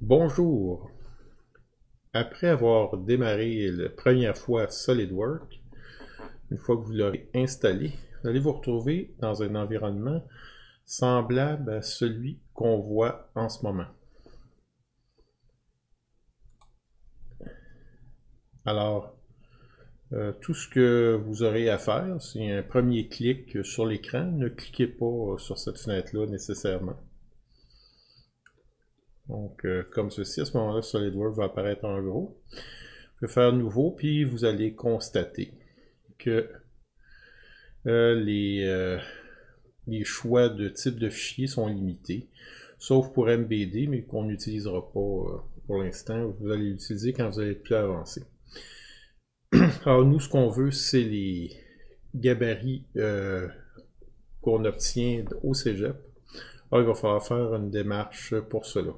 Bonjour. Après avoir démarré la première fois SolidWorks, une fois que vous l'aurez installé, vous allez vous retrouver dans un environnement semblable à celui qu'on voit en ce moment. Alors, tout ce que vous aurez à faire, c'est un premier clic sur l'écran. Ne cliquez pas sur cette fenêtre-là nécessairement. Donc, comme ceci, à ce moment-là, SolidWorks va apparaître en gros. Vous pouvez faire nouveau, puis vous allez constater que euh, les, euh, les choix de type de fichier sont limités, sauf pour MBD, mais qu'on n'utilisera pas pour l'instant. Vous allez l'utiliser quand vous allez être plus avancé. Alors nous, ce qu'on veut, c'est les gabarits qu'on obtient au cégep. Alors il va falloir faire une démarche pour cela.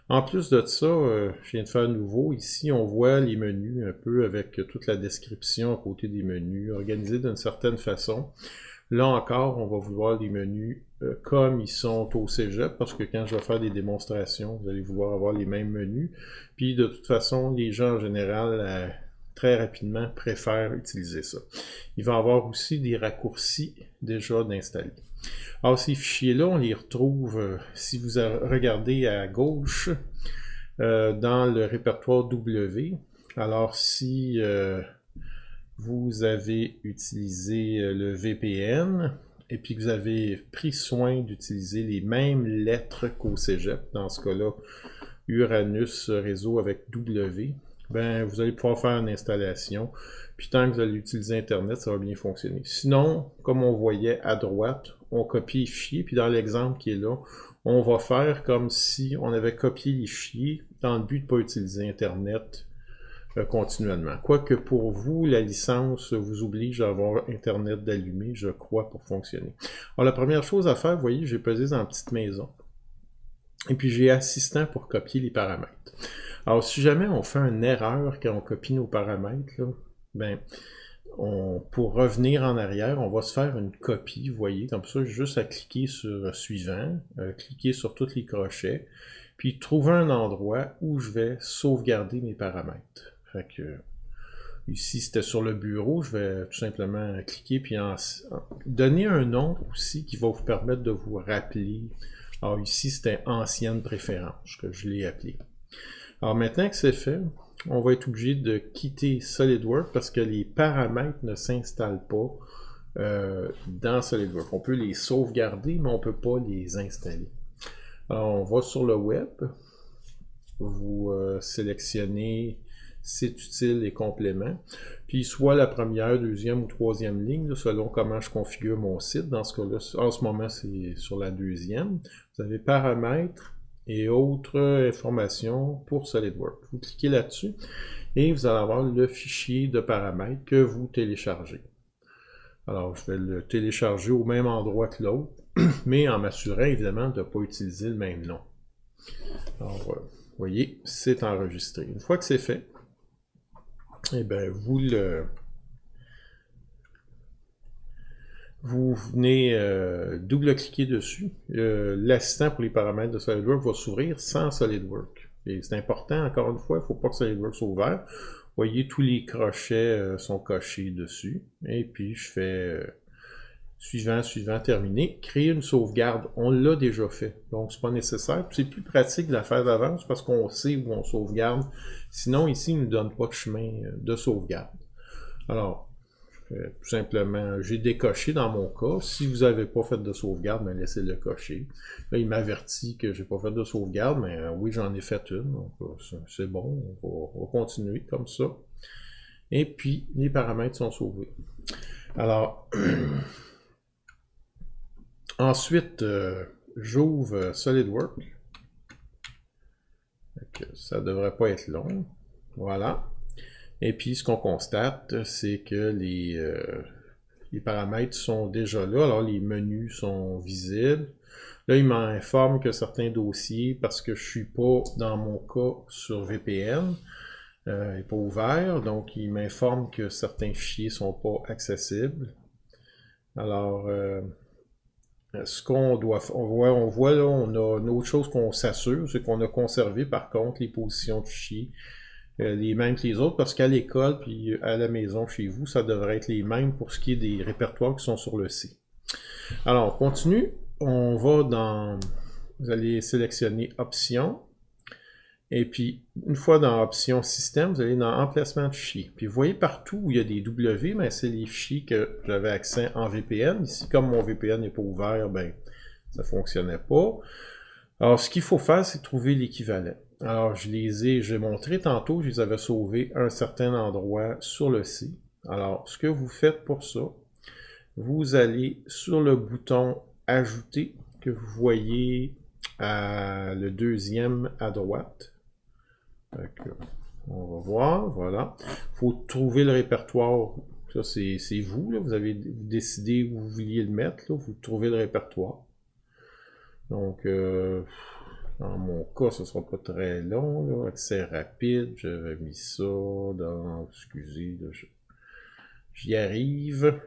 En plus de ça, je viens de faire nouveau. Ici, on voit les menus un peu avec toute la description à côté des menus, organisés d'une certaine façon. Là encore, on va vouloir les menus comme ils sont au cégep, parce que quand je vais faire des démonstrations, vous allez vouloir avoir les mêmes menus. Puis de toute façon, les gens en général, très rapidement, préfèrent utiliser ça. Il va y avoir aussi des raccourcis déjà d'installer. Alors ces fichiers-là, on les retrouve, si vous regardez à gauche, dans le répertoire W. Alors si vous avez utilisé le VPN et puis que vous avez pris soin d'utiliser les mêmes lettres qu'au cégep, dans ce cas-là, Uranus réseau avec W, ben vous allez pouvoir faire une installation. Puis tant que vous allez utiliser Internet, ça va bien fonctionner. Sinon, comme on voyait à droite, on copie les fichiers, puis dans l'exemple qui est là, on va faire comme si on avait copié les fichiers dans le but de ne pas utiliser Internet continuellement. Quoique pour vous, la licence vous oblige à avoir Internet d'allumé, je crois, pour fonctionner. Alors la première chose à faire, vous voyez, j'ai pesé dans Petite Maison. Et puis j'ai Assistant pour copier les paramètres. Alors si jamais on fait une erreur quand on copie nos paramètres, là, ben, pour revenir en arrière, on va se faire une copie, vous voyez, comme ça, juste à cliquer sur Suivant, cliquer sur tous les crochets, puis trouver un endroit où je vais sauvegarder mes paramètres. Fait que, ici, c'était sur le bureau, je vais tout simplement cliquer, puis donner un nom aussi qui va vous permettre de vous rappeler. Alors ici, c'était Ancienne préférence que je l'ai appelé. Alors maintenant que c'est fait, on va être obligé de quitter SolidWorks parce que les paramètres ne s'installent pas dans SolidWorks. On peut les sauvegarder, mais on ne peut pas les installer. Alors on va sur le web, vous sélectionnez site utile et complément, puis soit la première, deuxième ou troisième ligne, selon comment je configure mon site. Dans ce cas-là, en ce moment, c'est sur la deuxième. Vous avez paramètres et autres informations pour SolidWorks. Vous cliquez là-dessus et vous allez avoir le fichier de paramètres que vous téléchargez. Alors, je vais le télécharger au même endroit que l'autre, mais en m'assurant évidemment de ne pas utiliser le même nom. Alors, vous voyez, c'est enregistré. Une fois que c'est fait, eh bien, vous venez double-cliquer dessus. L'assistant pour les paramètres de SolidWorks va s'ouvrir sans SolidWorks. Et c'est important, encore une fois, il ne faut pas que SolidWorks soit ouvert. Vous voyez, tous les crochets sont cochés dessus. Et puis, je fais suivant, suivant, terminé. Créer une sauvegarde, on l'a déjà fait. Donc, c'est pas nécessaire. C'est plus pratique de la faire d'avance parce qu'on sait où on sauvegarde. Sinon, ici, il ne nous donne pas de chemin de sauvegarde. Alors, tout simplement, j'ai décoché dans mon cas. Si vous n'avez pas fait de sauvegarde, ben laissez-le cocher. Là, il m'avertit que j'ai pas fait de sauvegarde, mais oui, j'en ai fait une. Donc, c'est bon, on va continuer comme ça. Et puis, les paramètres sont sauvés. Alors, ensuite, j'ouvre SolidWorks. Ça ne devrait pas être long. Voilà. Et puis, ce qu'on constate, c'est que les paramètres sont déjà là. Alors, les menus sont visibles. Là, il m'informe que certains dossiers, parce que je ne suis pas, dans mon cas, sur VPN, n'est pas ouvert. Donc, il m'informe que certains fichiers ne sont pas accessibles. Alors, ce qu'on doit faire, on voit là, on a une autre chose qu'on s'assure, c'est qu'on a conservé par contre les positions de fichiers, les mêmes que les autres, parce qu'à l'école puis à la maison chez vous, ça devrait être les mêmes pour ce qui est des répertoires qui sont sur le C. Alors, on continue, on va dans, vous allez sélectionner Options, et puis une fois dans Options Système, vous allez dans Emplacement de fichiers. Puis vous voyez partout où il y a des W, mais c'est les fichiers que j'avais accès en VPN. Ici, comme mon VPN n'est pas ouvert, ben ça ne fonctionnait pas. Alors, ce qu'il faut faire, c'est trouver l'équivalent. Alors, j'ai montré tantôt, je les avais sauvés à un certain endroit sur le C. Alors, ce que vous faites pour ça, vous allez sur le bouton Ajouter, que vous voyez le deuxième à droite. On va voir, voilà. Il faut trouver le répertoire. Ça, c'est vous, là. Vous avez décidé où vous vouliez le mettre, là. Vous trouvez le répertoire. Donc, dans mon cas, ce ne sera pas très long, là. Accès rapide, j'avais mis ça dans... Excusez, j'y arrive.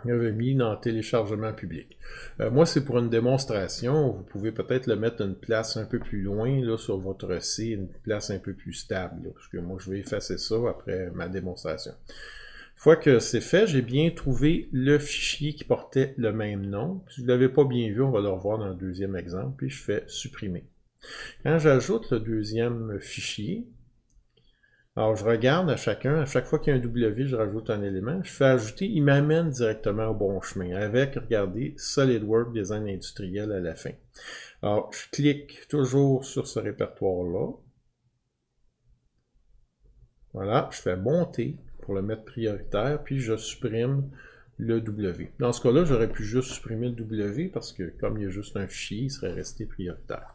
J'avais mis dans téléchargement public. Moi, c'est pour une démonstration. Vous pouvez peut-être le mettre à une place un peu plus loin là, sur votre C, une place un peu plus stable. Là, parce que moi, je vais effacer ça après ma démonstration. Une fois que c'est fait, j'ai bien trouvé le fichier qui portait le même nom. Si vous ne l'avez pas bien vu, on va le revoir dans le deuxième exemple. Puis je fais supprimer. Quand j'ajoute le deuxième fichier, alors, je regarde à chaque fois qu'il y a un W, je rajoute un élément. Je fais ajouter, il m'amène directement au bon chemin avec, regardez, SolidWorks Design Industriel à la fin. Alors, je clique toujours sur ce répertoire-là. Voilà, je fais monter pour le mettre prioritaire, puis je supprime le W. Dans ce cas-là, j'aurais pu juste supprimer le W parce que comme il y a juste un fichier, il serait resté prioritaire.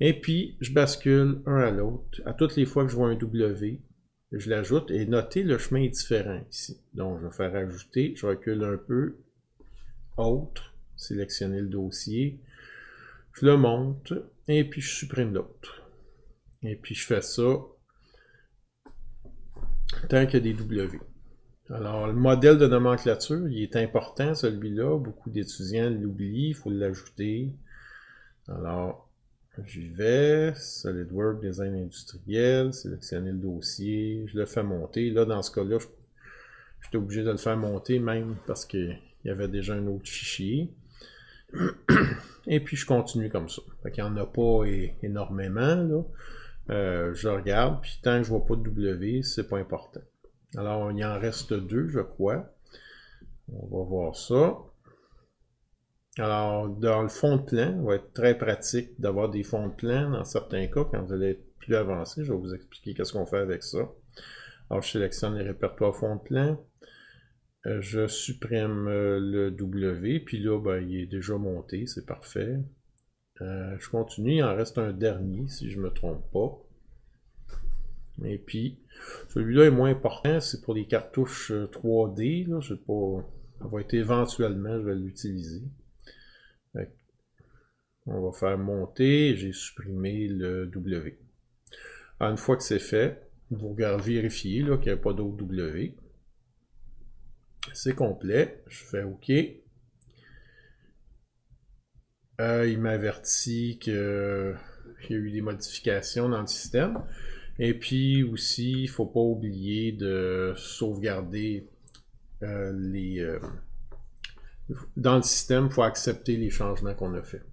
Et puis, je bascule un à l'autre. À toutes les fois que je vois un W, je l'ajoute. Et notez, le chemin est différent ici. Donc, je vais faire ajouter. Je recule un peu. Autre. Sélectionner le dossier. Je le monte. Et puis, je supprime l'autre. Et puis, je fais ça tant qu'il y a des W. Alors, le modèle de nomenclature, il est important, celui-là. Beaucoup d'étudiants l'oublient. Il faut l'ajouter. Alors, j'y vais, SolidWorks Design Industriel, sélectionner le dossier, je le fais monter. Là, dans ce cas-là, j'étais obligé de le faire monter même parce qu'il y avait déjà un autre fichier. Et puis, je continue comme ça. Fait qu'il n'y en a pas énormément, là. Je regarde, puis tant que je vois pas de W, c'est pas important. Alors, il en reste deux, je crois. On va voir ça. Alors, dans le fond de plan, il va être très pratique d'avoir des fonds de plan dans certains cas. Quand vous allez être plus avancé, je vais vous expliquer qu'est-ce qu'on fait avec ça. Alors, je sélectionne les répertoires fonds de plan. Je supprime le W, puis là, ben, il est déjà monté, c'est parfait. Je continue, il en reste un dernier, si je ne me trompe pas. Et puis, celui-là est moins important, c'est pour les cartouches 3D. Là, je sais pas, ça va être éventuellement, je vais l'utiliser. On va faire monter, j'ai supprimé le W. Alors, une fois que c'est fait, vous vérifiez qu'il n'y a pas d'autre W. C'est complet, je fais OK. Il m'avertit qu'il y a eu des modifications dans le système. Et puis aussi, il ne faut pas oublier de sauvegarder dans le système, il faut accepter les changements qu'on a fait.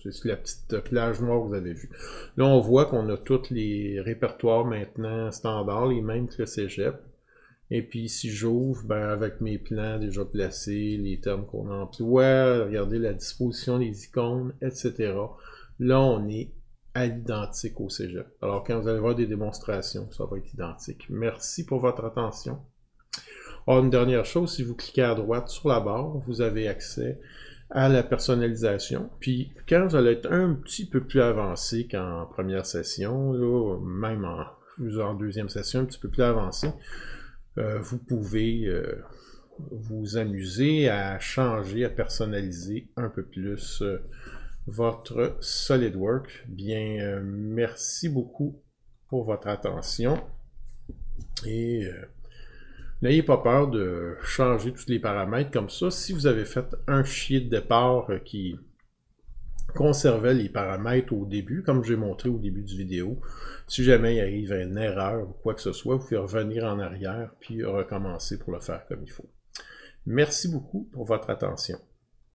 C'est la petite plage noire que vous avez vue. Là, on voit qu'on a tous les répertoires maintenant standards, les mêmes que le cégep. Et puis, si j'ouvre, ben, avec mes plans déjà placés, les termes qu'on emploie, regardez la disposition des icônes, etc. Là, on est à l'identique au cégep. Alors, quand vous allez voir des démonstrations, ça va être identique. Merci pour votre attention. Alors, une dernière chose, si vous cliquez à droite sur la barre, vous avez accès à la personnalisation. Puis, quand vous allez être un petit peu plus avancé qu'en première session, là, même en deuxième session, un petit peu plus avancé, vous pouvez vous amuser à changer, à personnaliser un peu plus votre SolidWorks. Bien, merci beaucoup pour votre attention et N'ayez pas peur de changer tous les paramètres comme ça. Si vous avez fait un fichier de départ qui conservait les paramètres au début, comme j'ai montré au début du vidéo, si jamais il arrive une erreur ou quoi que ce soit, vous pouvez revenir en arrière puis recommencer pour le faire comme il faut. Merci beaucoup pour votre attention.